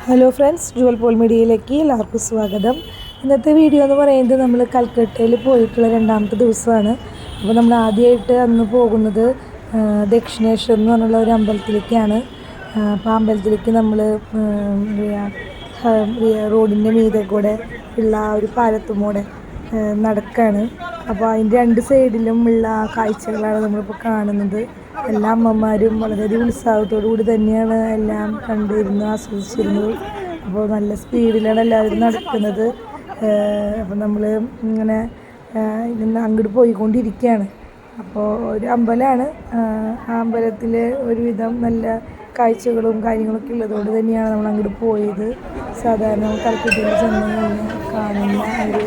Hello friends, Jual Paul മീഡിയയിലേക്ക് എല്ലാവർക്കും സ്വാഗതം. ഇന്നത്തെ വീഡിയോ എന്ന് പറയുന്നത് നമ്മൾ കൽക്കട്ടയിൽ പോയിട്ടുള്ള രണ്ടാമത്തെ ദിവസമാണ്. അപ്പോൾ നമ്മൾ ആദ്യമായിട്ട് അന്ന് പോകുന്നത് ദക്ഷിണേശ്വർ എന്ന് പറഞ്ഞുള്ള ഒരു അമ്പലത്തിലേക്കാണ്. അപ്പോൾ അമ്പലത്തിലേക്ക് നമ്മൾ റോഡിൻ്റെ മീതെ കൂടെ ഉള്ള ഒരു പാലത്തുമൂടെ നടക്കുകയാണ്. അപ്പോൾ അതിൻ്റെ രണ്ട് സൈഡിലും ഉള്ള കാഴ്ചകളാണ് നമ്മളിപ്പോൾ കാണുന്നത്. എല്ലാ അമ്മമാരും വളരെയധികം ഉത്സാഹത്തോടു കൂടി തന്നെയാണ് എല്ലാം കണ്ടിരുന്നു ആസ്വദിച്ചിരുന്നത്. അപ്പോൾ നല്ല സ്പീഡിലാണ് എല്ലാവരും നടക്കുന്നത്. അപ്പോൾ നമ്മൾ ഇങ്ങനെ അങ്ങോട്ട് പോയിക്കൊണ്ടിരിക്കുകയാണ്. അപ്പോൾ ഒരു അമ്പലമാണ്. ആ അമ്പലത്തിൽ ഒരുവിധം നല്ല കാഴ്ചകളും കാര്യങ്ങളൊക്കെ ഉള്ളതുകൊണ്ട് തന്നെയാണ് നമ്മൾ അങ്ങോട്ട് പോയത്. സാധാരണ കൽക്കട്ടയിൽ ചെന്ന് കാണുന്ന ഒരു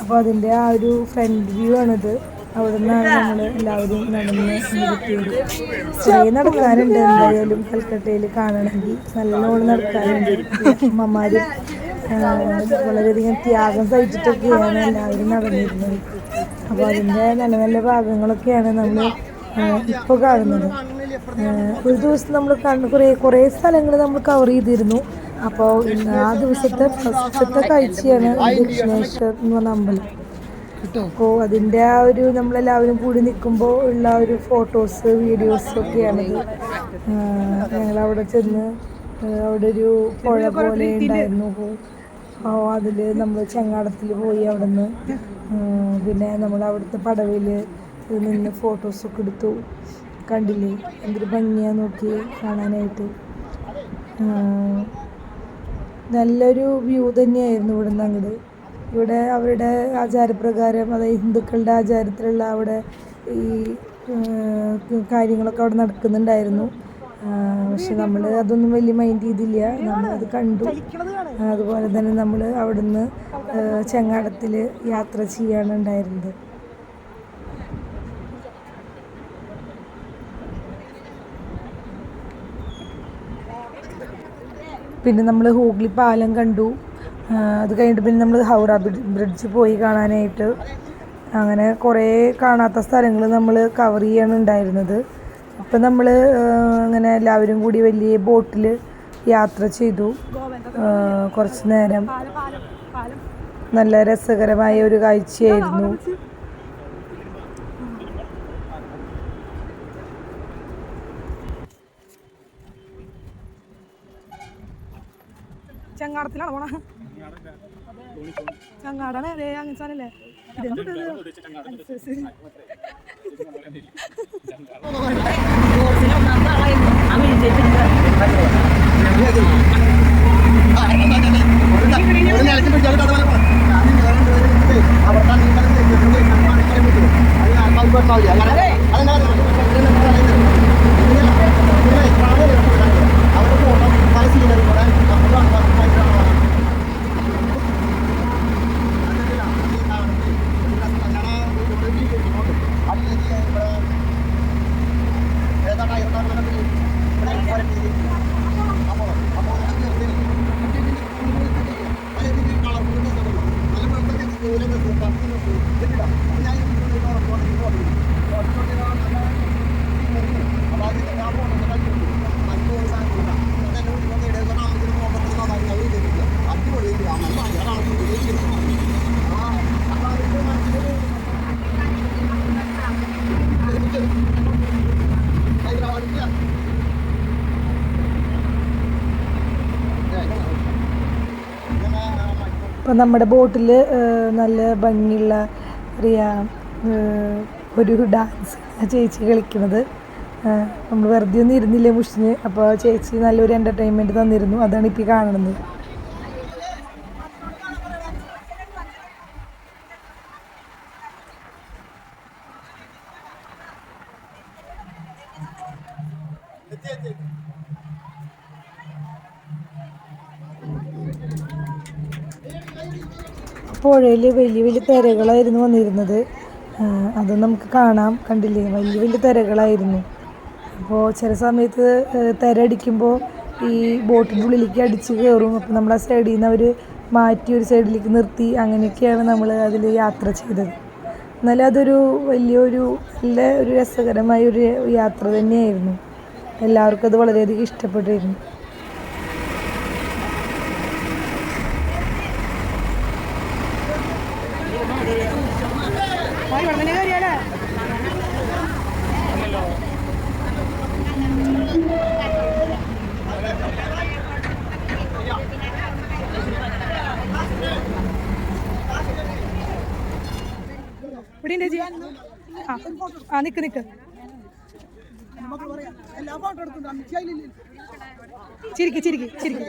അപ്പോൾ അതിൻ്റെ ആ ഒരു ഫ്രണ്ട് വ്യൂ ആണിത്. അവിടെ നിന്നാണ് നമ്മൾ എല്ലാവരും നടന്ന് എത്തിയത്. കുറേ നടക്കാനുണ്ട്, എന്തായാലും കൽക്കട്ടയിൽ കാണണമെങ്കിൽ നല്ലോണം നടക്കാനുണ്ട്. അമ്മമാരും വളരെയധികം ത്യാഗം സഹിച്ചിട്ടൊക്കെയാണ് എല്ലാവരും നടന്നിരുന്നത്. അപ്പോൾ അതിൻ്റെ നല്ല നല്ല ഭാഗങ്ങളൊക്കെയാണ് നമ്മൾ ഇപ്പോൾ കാണുന്നത്. ഒരു ദിവസം നമ്മൾ കുറേ സ്ഥലങ്ങൾ നമ്മൾ കവർ ചെയ്തിരുന്നു. അപ്പോൾ ആ ദിവസത്തെ ഫസ്റ്റത്തെ കാഴ്ചയാണ് ദക്ഷിണേശ്വർ എന്ന് പറഞ്ഞ അമ്പലം. അപ്പോൾ അതിൻ്റെ ആ ഒരു നമ്മളെല്ലാവരും കൂടി നിൽക്കുമ്പോൾ ഉള്ള ഒരു ഫോട്ടോസ് വീഡിയോസൊക്കെയാണിത്. ഞങ്ങളവിടെ ചെന്ന് അവിടെ ഒരു പുഴ പോലെ ഉണ്ടായിരുന്നു. അതിൽ നമ്മൾ ചങ്ങാടത്തിൽ പോയി അവിടെ നിന്ന് പിന്നെ നമ്മൾ അവിടുത്തെ പടവിൽ നിന്ന് ഫോട്ടോസൊക്കെ എടുത്തു. കണ്ടില്ലേ എന്തൊരു ഭംഗിയാണ് നോക്കി കാണാനായിട്ട്. നല്ലൊരു വ്യൂ തന്നെയായിരുന്നു ഇവിടെ നിന്ന് അങ്ങോട്ട്. ഇവിടെ അവരുടെ ആചാരപ്രകാരം, അതായത് ഹിന്ദുക്കളുടെ ആചാരത്തിലുള്ള അവിടെ ഈ കാര്യങ്ങളൊക്കെ അവിടെ നടക്കുന്നുണ്ടായിരുന്നു. പക്ഷെ നമ്മൾ അതൊന്നും വലിയ മൈൻഡ് ചെയ്തില്ല, നമ്മളത് കണ്ടു. അതുപോലെ തന്നെ നമ്മൾ അവിടുന്ന് ചങ്ങാടത്തിൽ യാത്ര ചെയ്യാണ് ഉണ്ടായിരുന്നത്. പിന്നെ നമ്മൾ ഹൂഗ്ലി പാലം കണ്ടു. അത് കഴിഞ്ഞിട്ട് പിന്നെ നമ്മൾ ഹൗറ ബ്രിഡ്ജ് പോയി കാണാനായിട്ട്. അങ്ങനെ കുറേ കാണാത്ത സ്ഥലങ്ങൾ നമ്മൾ കവർ ചെയ്യാണ് ഉണ്ടായിരുന്നത്. അപ്പം നമ്മൾ അങ്ങനെ എല്ലാവരും കൂടി വലിയ ബോട്ടിൽ യാത്ര ചെയ്തു. കുറച്ച് നേരം നല്ല രസകരമായ ഒരു കാഴ്ചയായിരുന്നു. ചങ്ങാടത്തിലാണ് പോണ, ചങ്ങാടാണ് അങ്ങനെ സാധനല്ലേ. അപ്പം നമ്മുടെ ബോട്ടിൽ നല്ല ഭംഗിയുള്ള ഒരു ഡാൻസ് ചേച്ചി കളിക്കുന്നത്. നമ്മൾ വെറുതെ ഒന്നും ഇരുന്നില്ല മുഷിഞ്ഞ്. അപ്പോൾ ചേച്ചി നല്ലൊരു എൻ്റർടൈൻമെൻറ്റ് തന്നിരുന്നു. അതാണ് ഇപ്പോൾ കാണുന്നത്. പുഴയിൽ വലിയ വലിയ തിരകളായിരുന്നു വന്നിരുന്നത്. അത് നമുക്ക് കാണാം, കണ്ടില്ലേ, വലിയ വലിയ തിരകളായിരുന്നു. അപ്പോൾ ചില സമയത്ത് തിര അടിക്കുമ്പോൾ ഈ ബോട്ടിൻ്റെ ഉള്ളിലേക്ക് അടിച്ച് കയറും. അപ്പോൾ നമ്മൾ ആ സൈഡിൽ നിന്ന് അവർ മാറ്റി ഒരു സൈഡിലേക്ക് നിർത്തി, അങ്ങനെയൊക്കെയാണ് നമ്മൾ അതിൽ യാത്ര ചെയ്തത്. എന്നാലും അതൊരു വലിയൊരു നല്ല ഒരു രസകരമായ ഒരു യാത്ര തന്നെയായിരുന്നു. എല്ലാവർക്കും അത് വളരെയധികം ഇഷ്ടപ്പെട്ടിരുന്നു. നിക്ക് ചിരിക്ക് ചിരിക്ക് ചിരിക്ക്.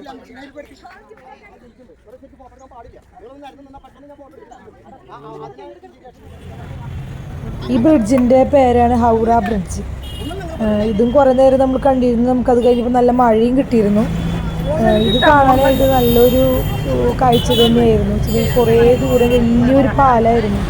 ഈ ബ്രിഡ്ജിന്റെ പേരാണ് ഹൗറ ബ്രിഡ്ജ്. ഇതും കുറെ നേരം നമ്മൾ കണ്ടിരുന്നു. നമുക്കത് കഴിഞ്ഞപ്പോൾ നല്ല മഴയും കിട്ടിയിരുന്നു. ഇത് കാണാനായിട്ട് നല്ലൊരു കാഴ്ച തന്നെയായിരുന്നു. കുറേ ദൂരം വലിയൊരു പാലമായിരുന്നു.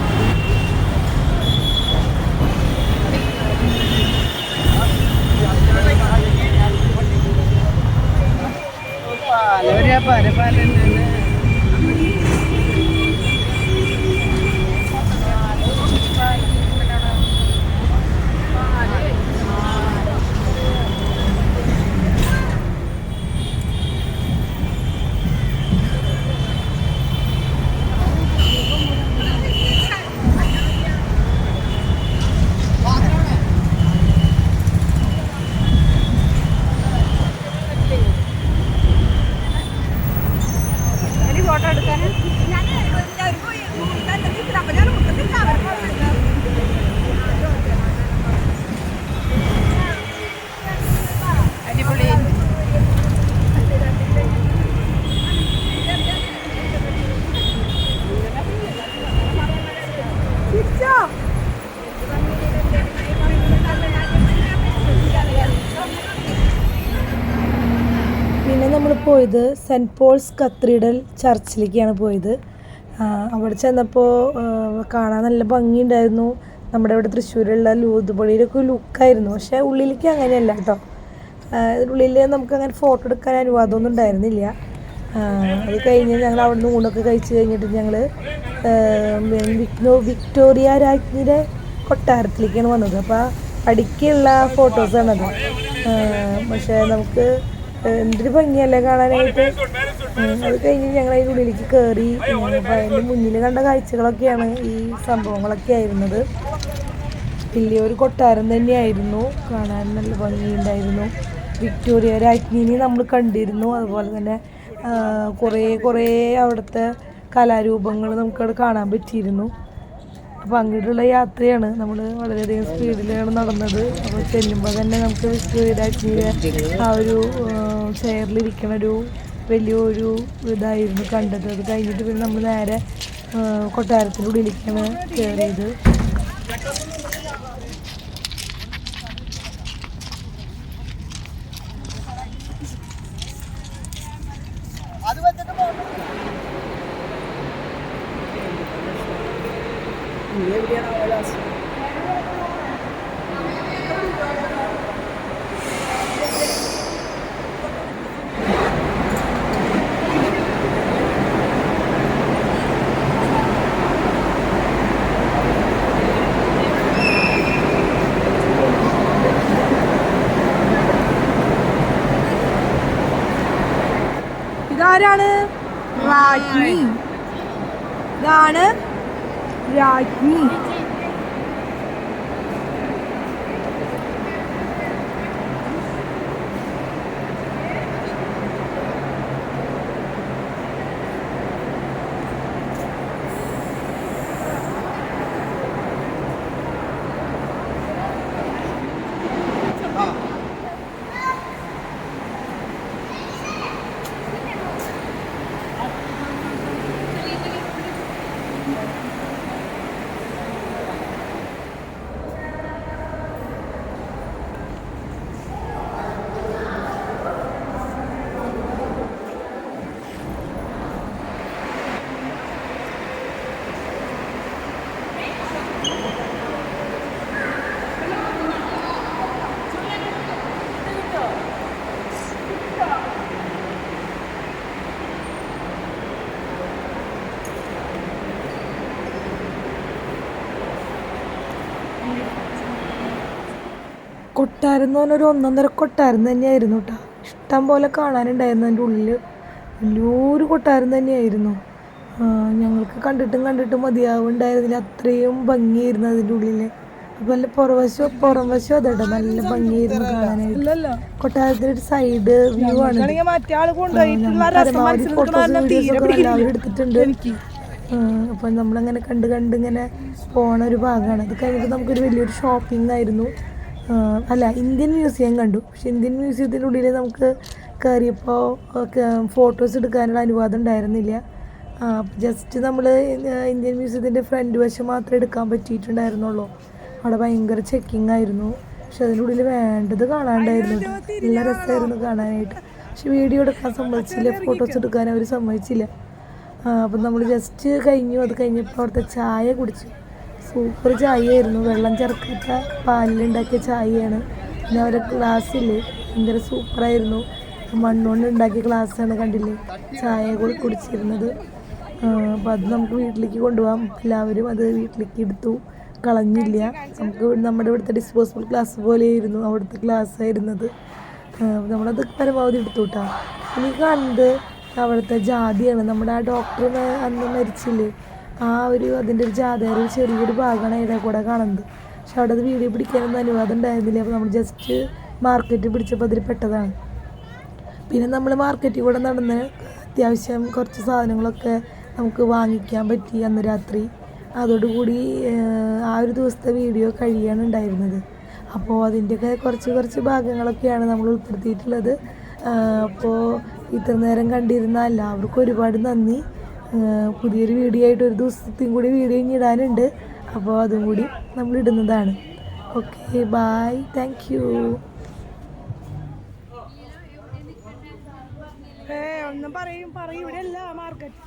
പിന്നെ നമ്മൾ പോയത് സെൻറ്റ് പോൾസ് കത്തീഡ്രൽ ചർച്ചിലേക്കാണ് പോയത്. അവിടെ ചെന്നപ്പോൾ കാണാൻ നല്ല ഭംഗിയുണ്ടായിരുന്നു. നമ്മുടെ ഇവിടെ തൃശ്ശൂരുള്ള ലൂതുപള്ളിയിലൊക്കെ ലുക്കായിരുന്നു. പക്ഷേ ഉള്ളിലേക്ക് അങ്ങനെയല്ല കേട്ടോ. ഉള്ളിൽ നമുക്കങ്ങനെ ഫോട്ടോ എടുക്കാൻ അനുവാദമൊന്നും ഉണ്ടായിരുന്നില്ല. അത് കഴിഞ്ഞ് ഞങ്ങൾ അവിടെ നിന്ന് ഊണൊക്കെ കഴിച്ച് കഴിഞ്ഞിട്ട് ഞങ്ങൾ വിക്ടോറിയ രാജ്ഞിയുടെ കൊട്ടാരത്തിലേക്കാണ് വന്നത്. അപ്പോൾ അടുക്കിയുള്ള ഫോട്ടോസാണത്. പക്ഷേ നമുക്ക് എന്തൊരു ഭംഗിയല്ലേ കാണാനായിട്ട്. അത് കഴിഞ്ഞ് ഞങ്ങൾ അതിൻ്റെ ഉള്ളിലേക്ക് കയറി. അപ്പോൾ അതിൻ്റെ മുന്നിൽ കണ്ട കാഴ്ചകളൊക്കെയാണ് ഈ സംഭവങ്ങളൊക്കെ ആയിരുന്നത്. വലിയൊരു കൊട്ടാരം തന്നെയായിരുന്നു. കാണാൻ നല്ല ഭംഗിയുണ്ടായിരുന്നു. വിക്ടോറിയ രാജ്ഞിനെ നമ്മൾ കണ്ടിരുന്നു. അതുപോലെ തന്നെ കുറേ അവിടുത്തെ കലാരൂപങ്ങൾ നമുക്കവിടെ കാണാൻ പറ്റിയിരുന്നു. അപ്പോൾ അങ്ങോട്ടുള്ള യാത്രയാണ്. നമ്മൾ വളരെയധികം സ്പീഡിലാണ് നടന്നത്. അപ്പോൾ ചെല്ലുമ്പോൾ തന്നെ നമുക്ക് വിക്ടോറിയ രാജ്ഞിയുടെ ആ ഒരു ചെയറിലിരിക്കണ വലിയൊരു ഇതായിരുന്നു കണ്ടത്. അത് കഴിഞ്ഞിട്ട് പിന്നെ നമ്മൾ നേരെ കൊട്ടാരത്തിൻ്റെ ഉള്ളിലേക്കാണ് കയറിയത്. ഇതാരാണ്? രാജ്ഞി. ഇതാണ് രാജ്ഞി. കൊട്ടാരം എന്ന് പറഞ്ഞൊരു ഒന്നൊന്നര കൊട്ടാരം തന്നെയായിരുന്നു കേട്ടോ. ഇഷ്ടം പോലെ കാണാനുണ്ടായിരുന്നു അതിൻ്റെ ഉള്ളിൽ. വലിയൊരു കൊട്ടാരം തന്നെയായിരുന്നു. ഞങ്ങൾക്ക് കണ്ടിട്ടും മതിയാവുണ്ടായിരുന്നില്ല, അത്രയും ഭംഗിയായിരുന്നു അതിൻ്റെ ഉള്ളിൽ. അതുപോലെ പുറം വശം അതേട്ടോ നല്ല ഭംഗിയായിരുന്നു കാണാനായിട്ട്. കൊട്ടാരത്തിൻ്റെ ഒരു സൈഡ് വ്യൂ ആണ്. പരമാവധി ഫോട്ടോസ് വീഡിയോസ് ഒക്കെ എല്ലാവരും എടുത്തിട്ടുണ്ട്. അപ്പം നമ്മളങ്ങനെ കണ്ട് ഇങ്ങനെ പോണ ഒരു ഭാഗമാണ്. അത് കഴിഞ്ഞിട്ട് നമുക്കൊരു വലിയൊരു ഷോപ്പിംഗ് ആയിരുന്നു. അല്ല, ഇന്ത്യൻ മ്യൂസിയം കണ്ടു. പക്ഷെ ഇന്ത്യൻ മ്യൂസിയത്തിൻ്റെ ഉള്ളിൽ നമുക്ക് കയറിയപ്പോൾ ഫോട്ടോസ് എടുക്കാനുള്ള അനുവാദം ഉണ്ടായിരുന്നില്ല. ജസ്റ്റ് നമ്മൾ ഇന്ത്യൻ മ്യൂസിയത്തിൻ്റെ ഫ്രണ്ട് വശം മാത്രമേ എടുക്കാൻ പറ്റിയിട്ടുണ്ടായിരുന്നുള്ളൂ. അവിടെ ഭയങ്കര ചെക്കിങ് ആയിരുന്നു. പക്ഷെ അതിൻ്റെ ഉള്ളിൽ വേണ്ടത് കാണാണ്ടായിരുന്നു. നല്ല രസമായിരുന്നു കാണാനായിട്ട്. പക്ഷെ വീഡിയോ എടുക്കാൻ സമ്മതിച്ചില്ല, ഫോട്ടോസ് എടുക്കാൻ അവർ സമ്മതിച്ചില്ല. അപ്പം നമ്മൾ ജസ്റ്റ് കഴിഞ്ഞു. അത് കഴിഞ്ഞപ്പോൾ അവിടുത്തെ ചായ കുടിച്ചു. സൂപ്പർ ചായയായിരുന്നു. വെള്ളം ചേർക്കാത്ത പാലിലുണ്ടാക്കിയ ചായയാണ്. പിന്നെ അവരെ ഗ്ലാസ്സില്ലേ ഭയങ്കര സൂപ്പറായിരുന്നു. മണ്ണുകൊണ്ട് ഉണ്ടാക്കിയ ഗ്ലാസ്സാണ്, കണ്ടില്ലേ ചായ കൂടി കുടിച്ചിരുന്നത്. അപ്പം അത് നമുക്ക് വീട്ടിലേക്ക് കൊണ്ടുപോകാം. എല്ലാവരും അത് വീട്ടിലേക്ക് എടുത്തു, കളഞ്ഞില്ല. നമുക്ക് നമ്മുടെ ഇവിടുത്തെ ഡിസ്പോസിബിൾ ഗ്ലാസ് പോലെയായിരുന്നു അവിടുത്തെ ഗ്ലാസ് ആയിരുന്നത്. നമ്മളത് പരമാവധി എടുത്തു കേട്ടോ. എനിക്ക് കാണുന്നത് അവിടുത്തെ ജാതിയാണ്. നമ്മുടെ ആ ഡോക്ടർ അന്ന് മരിച്ചില്ലേ, അതിൻ്റെ ഒരു ജാതിയുടെ ഒരു ചെറിയൊരു ഭാഗമാണ് ഇവിടെ കൂടെ കാണുന്നത്. പക്ഷെ അവിടെ അത് വീഡിയോ പിടിക്കാനൊന്നും അനുവാദം ഉണ്ടായിരുന്നില്ല. അപ്പോൾ നമ്മൾ ജസ്റ്റ് മാർക്കറ്റ് പിടിച്ചപ്പോൾ അതിൽ പെട്ടതാണ്. പിന്നെ നമ്മൾ മാർക്കറ്റിൽ കൂടെ നടന്ന് അത്യാവശ്യം കുറച്ച് സാധനങ്ങളൊക്കെ നമുക്ക് വാങ്ങിക്കാൻ പറ്റി അന്ന് രാത്രി. അതോടുകൂടി ആ ഒരു ദിവസത്തെ വീഡിയോ കഴിയാണ് ഉണ്ടായിരുന്നത്. അപ്പോൾ അതിൻ്റെയൊക്കെ കുറച്ച് ഭാഗങ്ങളൊക്കെയാണ് നമ്മൾ ഉൾപ്പെടുത്തിയിട്ടുള്ളത്. അപ്പോൾ ഇത്ര നേരം കണ്ടിരുന്ന എല്ലാവർക്കും ഒരുപാട് നന്ദി. പുതിയൊരു വീഡിയോ ആയിട്ട് ഒരു ദിവസത്തെയും കൂടി വീഡിയോ ഇനി ഇടാനുണ്ട്. അപ്പോൾ അതും കൂടി നമ്മൾ ഇടുന്നതാണ്. Okay, bye, thank you. ഒന്നും പറയും ഇവിടെ അല്ല മാർക്കറ്റ്.